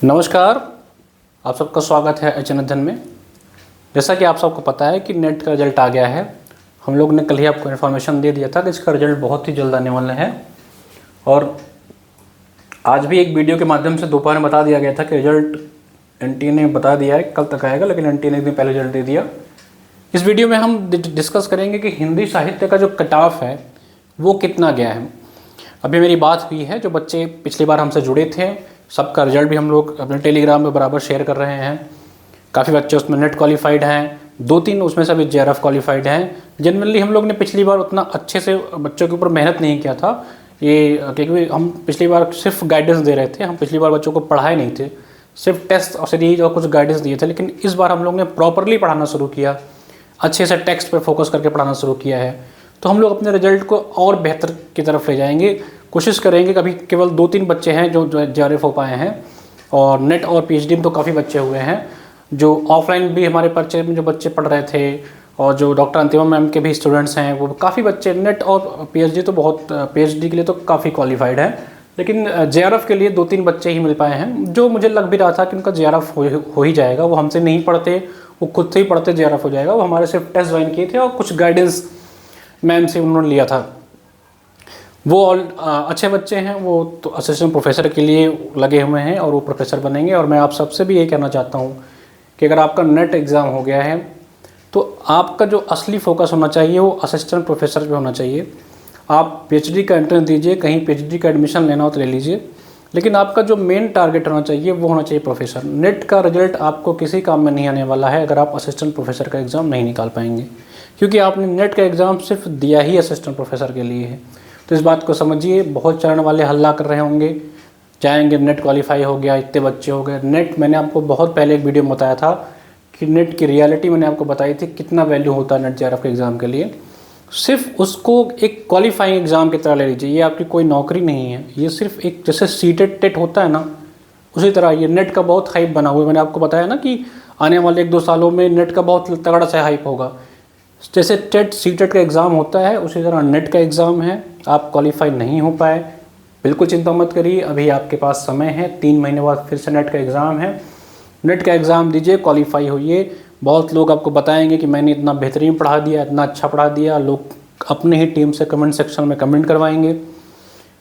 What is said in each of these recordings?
नमस्कार, आप सबका स्वागत है एच एन अध्ययन में। जैसा कि आप सबको पता है कि नेट का रिजल्ट आ गया है। हम लोग ने कल ही आपको इन्फॉर्मेशन दे दिया था कि इसका रिजल्ट बहुत ही जल्द आने वाला है और आज भी एक वीडियो के माध्यम से दोपहर में बता दिया गया था कि रिजल्ट एनटीए ने बता दिया है कल तक आएगा, लेकिन एनटीए ने एक दिन पहले रिजल्ट दे दिया। इस वीडियो में हम डिस्कस करेंगे कि हिंदी साहित्य का जो कट ऑफ है वो कितना गया है। अभी मेरी बात हुई है, जो बच्चे पिछली बार हमसे जुड़े थे सबका रिजल्ट भी हम लोग अपने टेलीग्राम में बराबर शेयर कर रहे हैं। काफ़ी बच्चे उसमें नेट क्वालिफाइड हैं, 2-3 उसमें से भी जेआरएफ क्वालिफाइड हैं। जनरली हम लोग ने पिछली बार उतना अच्छे से बच्चों के ऊपर मेहनत नहीं किया था, ये क्योंकि हम पिछली बार सिर्फ गाइडेंस दे रहे थे। हम पिछली बार बच्चों को पढ़ाए नहीं थे, सिर्फ टेस्ट और सीरीज और कुछ गाइडेंस दिए थे। लेकिन इस बार हम लोग ने प्रॉपरली पढ़ाना शुरू किया, अच्छे से टेक्स्ट पर फोकस करके पढ़ाना शुरू किया है। तो हम लोग अपने रिजल्ट को और बेहतर की तरफ ले जाएंगे, कोशिश करेंगे। कभी केवल 2-3 बच्चे हैं जो जेआरएफ हो पाए हैं और नेट और पीएचडी में तो काफ़ी बच्चे हुए हैं। जो ऑफलाइन भी हमारे परिचय में जो बच्चे पढ़ रहे थे और जो डॉक्टर अंतिमा मैम के भी स्टूडेंट्स हैं, वो काफ़ी बच्चे नेट और पीएचडी तो बहुत, पीएचडी के लिए तो काफ़ी क्वालिफाइड हैं। लेकिन जेआरएफ के लिए 2-3 बच्चे ही मिल पाए हैं, जो मुझे लग भी रहा था कि उनका जेआरएफ हो ही जाएगा। वो हमसे नहीं पढ़ते, वो खुद से ही पढ़ते जेआरएफ हो जाएगा। वो हमारे सिर्फ टेस्ट ज्वाइन किए थे और कुछ गाइडेंस मैम से उन्होंने लिया था। वो अच्छे बच्चे हैं, वो तो असिस्टेंट प्रोफेसर के लिए लगे हुए हैं और वो प्रोफेसर बनेंगे। और मैं आप सबसे भी ये कहना चाहता हूँ कि अगर आपका नेट एग्ज़ाम हो गया है तो आपका जो असली फोकस होना चाहिए वो असिस्टेंट प्रोफेसर पे होना चाहिए। आप पीएचडी का एंट्रेंस दीजिए, कहीं पीएचडी का एडमिशन लेना हो तो ले लीजिए, लेकिन आपका जो मेन टारगेट होना चाहिए वो होना चाहिए प्रोफेसर। नेट का रिजल्ट आपको किसी काम में नहीं आने वाला है अगर आप असिस्टेंट प्रोफेसर का एग्ज़ाम नहीं निकाल पाएंगे, क्योंकि आपने नेट का एग्ज़ाम सिर्फ दिया ही असिस्टेंट प्रोफेसर के लिए है। तो इस बात को समझिए। बहुत चरण वाले हल्ला कर रहे होंगे, जाएंगे नेट क्वालिफाई हो गया, इतने बच्चे हो गए। नेट मैंने आपको बहुत पहले एक वीडियो में बताया था कि नेट की रियलिटी मैंने आपको बताई थी, कितना वैल्यू होता है नेट जेआरएफ के एग्ज़ाम के लिए। सिर्फ उसको एक क्वालिफाइंग एग्ज़ाम की तरह ले लीजिए, ये आपकी कोई नौकरी नहीं है। ये सिर्फ एक जैसे सीटेट टेट होता है ना, उसी तरह ये नेट का बहुत हाइप बना हुआ है। मैंने आपको बताया ना कि आने वाले 1-2 सालों में नेट का बहुत तगड़ा सा हाइप होगा। जैसे टेट सीटेट का एग्ज़ाम होता है उसी तरह नेट का एग्ज़ाम है। आप क्वालिफाई नहीं हो पाए, बिल्कुल चिंता मत करिए, अभी आपके पास समय है। 3 महीने बाद फिर से नेट का एग्ज़ाम है। नेट का एग्ज़ाम दीजिए, क्वालिफाई होइए। बहुत लोग आपको बताएंगे कि मैंने इतना बेहतरीन पढ़ा दिया, इतना अच्छा पढ़ा दिया। लोग अपने ही टीम से कमेंट सेक्शन में कमेंट करवाएंगे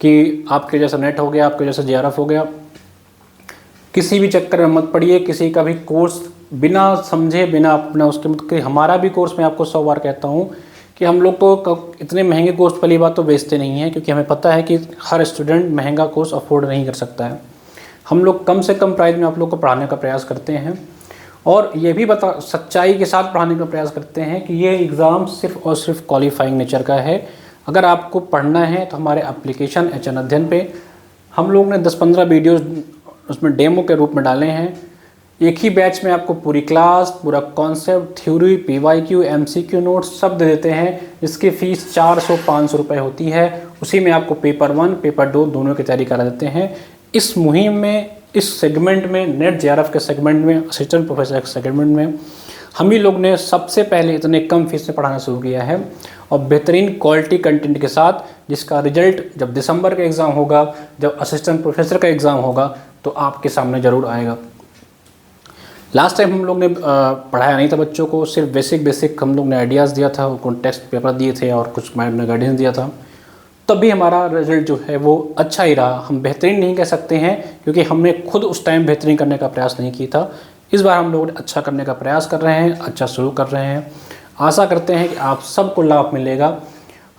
कि आपके जैसा नेट हो गया, आपके जैसा जेआरएफ हो गया। किसी भी चक्कर में मत पड़िए, किसी का भी कोर्स बिना समझे, बिना अपना उसके मतलब हमारा भी कोर्स मैं आपको 100 बार कहता हूँ कि हम लोग तो इतने महंगे कोर्स पहली बात तो बेचते नहीं हैं, क्योंकि हमें पता है कि हर स्टूडेंट महंगा कोर्स अफोर्ड नहीं कर सकता है। हम लोग कम से कम प्राइस में आप लोग को पढ़ाने का प्रयास करते हैं और ये भी सच्चाई के साथ पढ़ाने का प्रयास करते हैं कि ये एग्ज़ाम सिर्फ और सिर्फ क्वालिफाइंग नेचर का है। अगर आपको पढ़ना है तो हमारे एप्लीकेशन एच एन अध्ययन पे हम लोग ने 10-15 वीडियोज़ उसमें डेमो के रूप में डाले हैं। एक ही बैच में आपको पूरी क्लास, पूरा concept, theory, PYQ, MCQ notes सब दे देते हैं, जिसकी फ़ीस 400-500 रुपये होती है। उसी में आपको पेपर 1, पेपर 2 दोनों की तैयारी करा देते हैं। इस मुहिम में, इस सेगमेंट में, नेट जेआरएफ के सेगमेंट में, असिस्टेंट प्रोफेसर के सेगमेंट में हम ही लोग ने सबसे पहले इतने कम फीस में पढ़ाना शुरू किया है और बेहतरीन क्वालिटी कंटेंट के साथ, जिसका रिजल्ट जब दिसंबर का एग्ज़ाम होगा, जब असिस्टेंट प्रोफेसर का एग्ज़ाम होगा तो आपके सामने ज़रूर आएगा। लास्ट टाइम हम लोग ने पढ़ाया नहीं था बच्चों को, सिर्फ बेसिक हम लोग ने आइडियाज़ दिया था, उनको टेस्ट पेपर दिए थे और कुछ मैम ने गाइडेंस दिया था। तब भी हमारा रिजल्ट जो है वो अच्छा ही रहा। हम बेहतरीन नहीं कह सकते हैं क्योंकि हमने खुद उस टाइम बेहतरीन करने का प्रयास नहीं किया था। इस बार हम लोग अच्छा करने का प्रयास कर रहे हैं, अच्छा शुरू कर रहे हैं। आशा करते हैं कि आप सबको लाभ मिलेगा।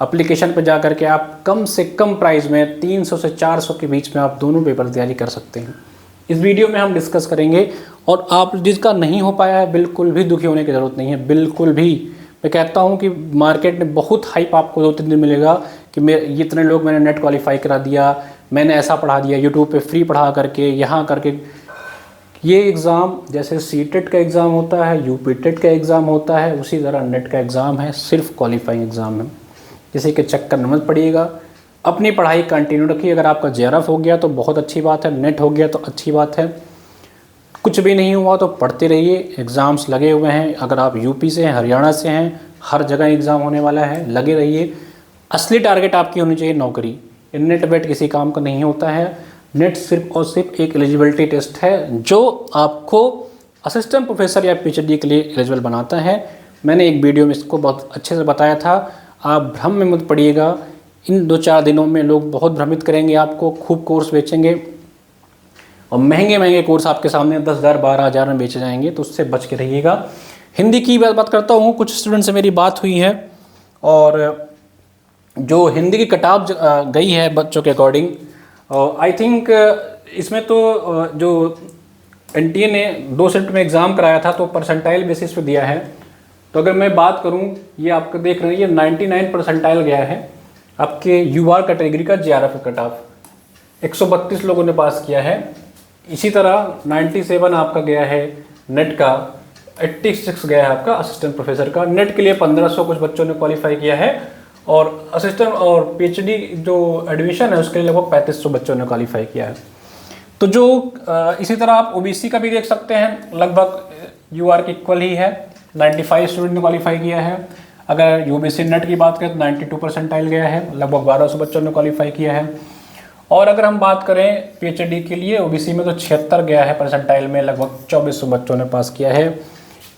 एप्लीकेशन पर जा कर के आप कम से कम प्राइस में 300 से 400 के बीच में आप दोनों पेपर तैयारी कर सकते हैं। इस वीडियो में हम डिस्कस करेंगे और आप जिसका नहीं हो पाया है बिल्कुल भी दुखी होने की ज़रूरत नहीं है, बिल्कुल भी। मैं कहता हूं कि मार्केट में बहुत हाइप आपको 2-3 दिन मिलेगा कि इतने लोग मैंने नेट क्वालिफाई करा दिया, मैंने ऐसा पढ़ा दिया, यूट्यूब पे फ्री पढ़ा करके, यहाँ करके। ये एग्ज़ाम जैसे सीटेट का एग्ज़ाम होता है, यूपीटेट का एग्ज़ाम होता है, उसी तरह नेट का एग्ज़ाम है, सिर्फ क्वालिफाइंग एग्ज़ाम है। किसी के चक्कर में मत पड़िएगा, अपनी पढ़ाई कंटिन्यू रखिए। अगर आपका जेआरएफ हो गया तो बहुत अच्छी बात है, नेट हो गया तो अच्छी बात है। कुछ भी नहीं हुआ तो पढ़ते रहिए, एग्ज़ाम्स लगे हुए हैं। अगर आप यूपी से हैं, हरियाणा से हैं, हर जगह एग्ज़ाम होने वाला है, लगे रहिए। असली टारगेट आपकी होनी चाहिए नौकरी। नेट वेट किसी काम का नहीं होता है। नेट सिर्फ और सिर्फ एक एलिजिबिलिटी टेस्ट है जो आपको असिस्टेंट प्रोफेसर या पीएचडी के लिए एलिजिबल बनाता है। मैंने एक वीडियो में इसको बहुत अच्छे से बताया था, आप भ्रम में मत पड़िएगा। इन 2-4 दिनों में लोग बहुत भ्रमित करेंगे आपको, खूब कोर्स बेचेंगे और महंगे महंगे कोर्स आपके सामने 10,000 12,000 में बेचे जाएंगे, तो उससे बच के रहिएगा। हिंदी की बात करता हूँ, कुछ स्टूडेंट से मेरी बात हुई है और जो हिंदी की कटाव गई है बच्चों के अकॉर्डिंग, आई थिंक इसमें तो जो एनटीए ने 2 शिफ्ट में एग्ज़ाम कराया था तो परसेंटाइल बेसिस पे दिया है। तो अगर मैं बात करूं, ये आपको देख रहे हैं, ये 99 परसेंटाइल गया है आपके यूआर कैटेगरी का जेआरएफ कट ऑफ, 132 लोगों ने पास किया है। इसी तरह 97 आपका गया है नेट का, 86 गया है आपका असिस्टेंट प्रोफेसर का। नेट के लिए 1500 कुछ बच्चों ने क्वालिफाई किया है और असिस्टेंट और पीएचडी जो एडमिशन है उसके लिए लगभग 3500 बच्चों ने क्वालिफाई किया है। तो जो इसी तरह आप ओबीसी का भी देख सकते हैं, लगभग यूआर के इक्वल ही है, 95 स्टूडेंट ने क्वालिफाई किया है। अगर यूबीसी नेट की बात करें तो 92 परसेंटाइल गया है, लगभग 1200 बच्चों ने क्वालिफाई किया है। और अगर हम बात करें पीएचडी के लिए ओबीसी में तो 76 गया है परसेंटाइल में, लगभग 2400 बच्चों ने पास किया है।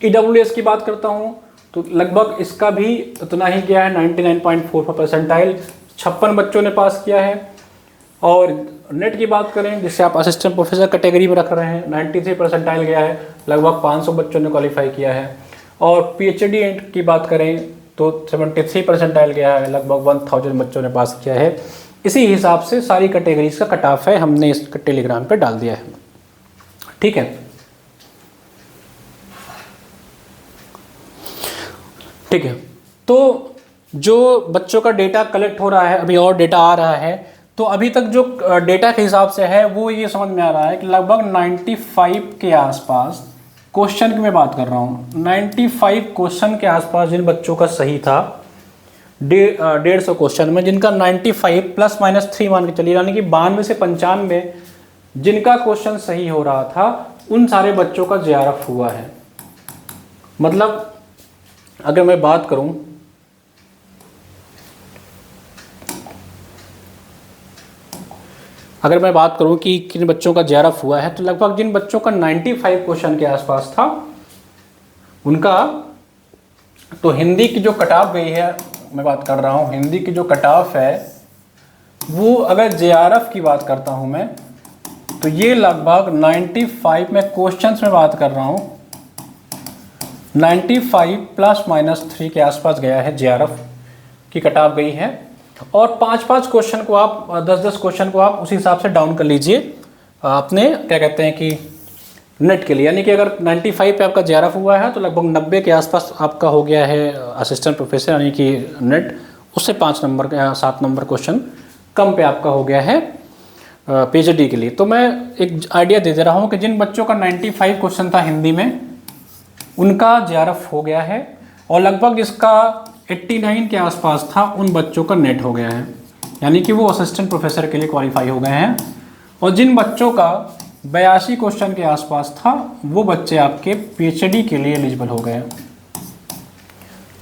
ईडब्ल्यूएस की बात करता हूँ तो लगभग इसका भी उतना ही गया है, 99.44 परसेंटाइल, 56 बच्चों ने पास किया है। और नेट की बात करें जिससे आप असिस्टेंट प्रोफेसर कैटेगरी में रख रहे हैं, 93 परसेंटाइल गया है, लगभग 500 बच्चों ने क्वालिफाई किया है। और पीएचडी की बात करें तो 73 परसेंटाइल गया है, लगभग 1000 बच्चों ने पास किया है। इसी हिसाब से सारी कैटेगरीज का कट ऑफ है, हमने इस टेलीग्राम पे डाल दिया है। ठीक है, ठीक है। तो जो बच्चों का डेटा कलेक्ट हो रहा है, अभी और डेटा आ रहा है, तो अभी तक जो डेटा के हिसाब से है वो ये समझ में आ रहा है कि लगभग 95 के आसपास क्वेश्चन की मैं बात कर रहा हूँ, 95 क्वेश्चन के आसपास जिन बच्चों का सही था 150 क्वेश्चन में, जिनका 95 प्लस माइनस 3 मान के चलिए, यानी कि 92 से 95 जिनका क्वेश्चन सही हो रहा था उन सारे बच्चों का जेआरएफ हुआ है। मतलब अगर मैं बात करूं कि किन बच्चों का जेआरएफ हुआ है, तो लगभग जिन बच्चों का 95 क्वेश्चन के आसपास था उनका, तो हिंदी की जो कट ऑफ गई है, मैं बात कर रहा हूँ हिंदी की जो कट ऑफ है वो, अगर जेआरएफ की बात करता हूँ मैं, तो ये लगभग 95 में क्वेश्चंस में बात कर रहा हूँ, 95 प्लस माइनस 3 के आसपास गया है, जेआरएफ की कट ऑफ गई है। और 5-5 क्वेश्चन को आप, 10-10 क्वेश्चन को आप उसी हिसाब से डाउन कर लीजिए आपने, क्या कहते हैं कि नेट के लिए, यानी कि अगर 95 पे आपका जेआरएफ हुआ है तो लगभग 90 के आसपास आपका हो गया है असिस्टेंट प्रोफेसर यानी कि नेट, उससे 5 नंबर 7 नंबर क्वेश्चन कम पे आपका हो गया है पीएचडी के लिए। तो मैं एक आइडिया दे रहा हूँ कि जिन बच्चों का 95 क्वेश्चन था हिंदी में उनका जेआरएफ हो गया है, और लगभग जिसका 89 के आसपास था उन बच्चों का नेट हो गया है, यानी कि वो असिस्टेंट प्रोफेसर के लिए क्वालिफाई हो गए हैं। और जिन बच्चों का 82 क्वेश्चन के आसपास था वो बच्चे आपके पीएचडी के लिए एलिजिबल हो गए।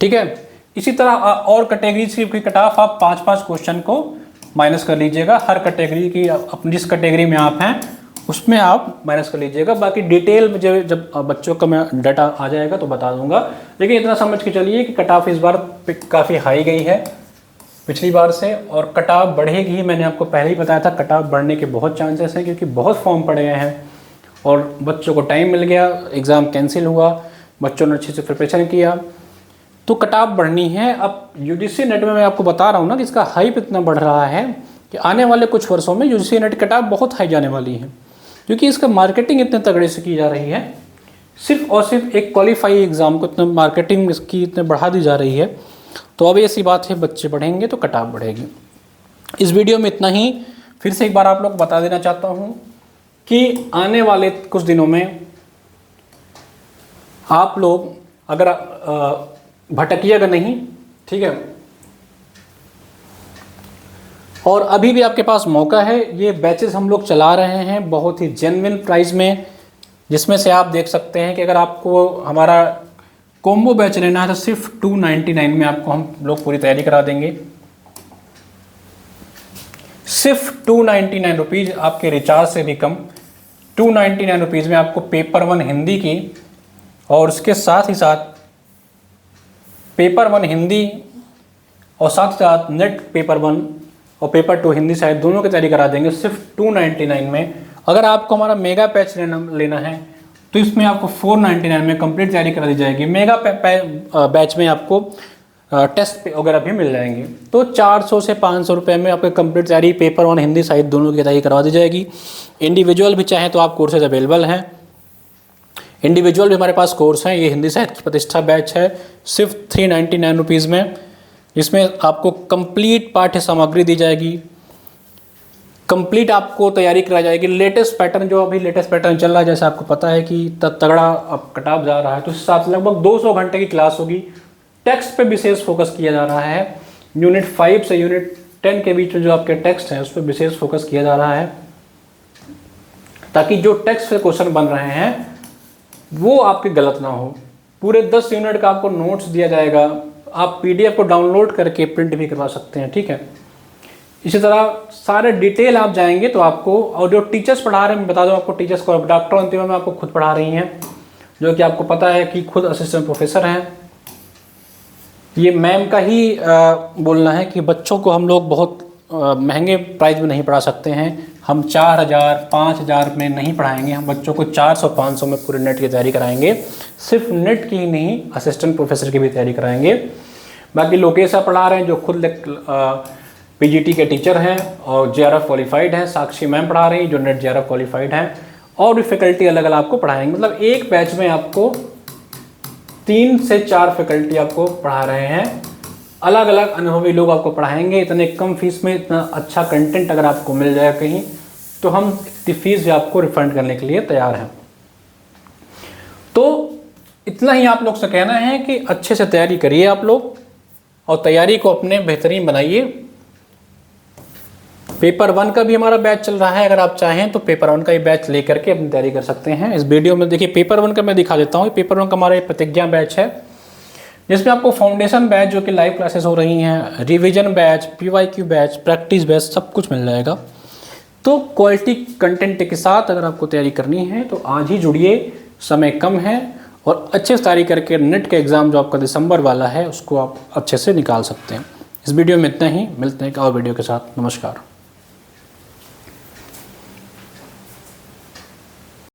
ठीक है, इसी तरह और कैटेगरीज की कट ऑफ आप 5-5 क्वेश्चन को माइनस कर लीजिएगा, हर कैटेगरी की अपनी जिस कैटेगरी में आप हैं उसमें आप माइनस कर लीजिएगा। बाकी डिटेल में जब बच्चों का मैं डाटा आ जाएगा तो बता दूंगा, लेकिन इतना समझ के चलिए कि कट ऑफ इस बार काफ़ी हाई गई है पिछली बार से, और कट ऑफ बढ़ेगी। मैंने आपको पहले ही बताया था कट ऑफ बढ़ने के बहुत चांसेस हैं, क्योंकि बहुत फॉर्म पड़े गए हैं और बच्चों को टाइम मिल गया, एग्ज़ाम कैंसिल हुआ, बच्चों ने अच्छे से प्रिपरेशन किया, तो कट ऑफ बढ़नी है। अब यूजीसी नेट में मैं आपको बता रहा हूँ ना कि इसका हाइप इतना बढ़ रहा है कि आने वाले कुछ वर्षों में यूजीसी नेट कट ऑफ बहुत हाई जाने वाली है, क्योंकि इसका मार्केटिंग इतने तगड़े से की जा रही है। सिर्फ और सिर्फ एक क्वालिफाई एग्ज़ाम को इतना मार्केटिंग इसकी इतने बढ़ा दी जा रही है, तो अब ऐसी बात है बच्चे बढ़ेंगे तो कट ऑफ बढ़ेगी। इस वीडियो में इतना ही। फिर से एक बार आप लोग बता देना चाहता हूँ कि आने वाले कुछ दिनों में आप लोग अगर भटकिएगा नहीं, ठीक है, और अभी भी आपके पास मौका है। ये बैचेस हम लोग चला रहे हैं बहुत ही जेन्युइन प्राइस में, जिसमें से आप देख सकते हैं कि अगर आपको हमारा कॉम्बो बैच लेना है तो सिर्फ 299 में आपको हम लोग पूरी तैयारी करा देंगे। सिर्फ 299 रुपीज़ आपके रिचार्ज से भी कम, 299 रुपीज़ में आपको पेपर 1 हिंदी की और उसके साथ ही साथ पेपर 1 हिंदी और साथ ही साथ नेट पेपर 1 और पेपर 2 हिंदी साहित्य दोनों की तैयारी करा देंगे सिर्फ 299 में। अगर आपको हमारा मेगा बैच लेना है तो इसमें आपको 499 में कंप्लीट तैयारी करा दी जाएगी। मेगा बैच में आपको टेस्ट वगैरह भी मिल जाएंगे। तो 400 से 500 रुपये में आपको कंप्लीट तैयारी पेपर 1 हिंदी साहित्य दोनों की तैयारी करवा दी जाएगी। इंडिविजुअल भी चाहें तो आप कोर्सेज अवेलेबल हैं, इंडिविजुअल भी हमारे पास कोर्स हैं। ये हिंदी साहित्य की प्रतिष्ठा बैच है सिर्फ 399 रुपीज़ में, जिसमें आपको कंप्लीट पाठ्य सामग्री दी जाएगी, कंप्लीट आपको तैयारी कराई जाएगी। लेटेस्ट पैटर्न जो अभी लेटेस्ट पैटर्न चल रहा है, जैसे आपको पता है कि तगड़ा अब कटाव जा रहा है, तो इस हिसाब से लगभग 200 घंटे की क्लास होगी। टेक्स्ट पे विशेष फोकस किया जा रहा है। यूनिट 5 से यूनिट 10 के बीच में जो आपके टेक्स्ट हैं उस पर विशेष फोकस किया जा रहा है, ताकि जो टेक्स्ट से क्वेश्चन बन रहे हैं वो आपके गलत ना हो। पूरे 10 यूनिट का आपको नोट्स दिया जाएगा, आप पीडीएफ को डाउनलोड करके प्रिंट भी करवा सकते हैं, ठीक है। इसी तरह सारे डिटेल आप जाएंगे तो आपको, और जो टीचर्स पढ़ा रहे हैं, मैं बता दूं आपको, टीचर्स को डॉक्टर अंतिमा में आपको खुद पढ़ा रही हैं, जो कि आपको पता है कि खुद असिस्टेंट प्रोफेसर हैं। ये मैम का ही बोलना है कि बच्चों को हम लोग बहुत महंगे प्राइस में नहीं पढ़ा सकते हैं, हम 4000 5000 में नहीं पढ़ाएंगे, हम बच्चों को 400-500 में पूरे नेट की तैयारी कराएंगे। सिर्फ नेट की ही नहीं, असिस्टेंट प्रोफेसर की भी तैयारी कराएंगे। बाकी लोकेश पढ़ा रहे हैं जो खुद पीजीटी के टीचर हैं और जेआरएफ क्वालिफाइड हैं। साक्षी मैम पढ़ा रही हैं जो नेट जेआरएफ क्वालिफाइड हैं, और भी फैकल्टी अलग अलग आपको पढ़ाएंगे। मतलब एक बैच में आपको 3 से 4 फैकल्टी आपको पढ़ा रहे हैं, अलग अलग अनुभवी लोग आपको पढ़ाएंगे। इतने कम फीस में इतना अच्छा कंटेंट अगर आपको मिल जाए कहीं, तो हम इतनी फीस भी आपको रिफंड करने के लिए तैयार हैं। तो इतना ही आप लोग से कहना है कि अच्छे से तैयारी करिए आप लोग, और तैयारी को अपने बेहतरीन बनाइए। पेपर 1 का भी हमारा बैच चल रहा है, अगर आप चाहें तो पेपर 1 का ही बैच लेकर के अपनी तैयारी कर सकते हैं। इस वीडियो में देखिए पेपर 1 का मैं दिखा देता हूँ। पेपर 1 का हमारा प्रतिज्ञा बैच है, जिसमें आपको फाउंडेशन बैच जो कि लाइव क्लासेस हो रही हैं, revision batch, PYQ batch, practice batch, सब कुछ मिल जाएगा। तो क्वालिटी कंटेंट के साथ अगर आपको तैयारी करनी है तो आज ही जुड़िए, समय कम है, और अच्छे से तैयारी करके नेट का एग्ज़ाम जो आपका दिसंबर वाला है उसको आप अच्छे से निकाल सकते हैं। इस वीडियो में इतना ही, मिलते हैं एक और वीडियो के साथ। नमस्कार।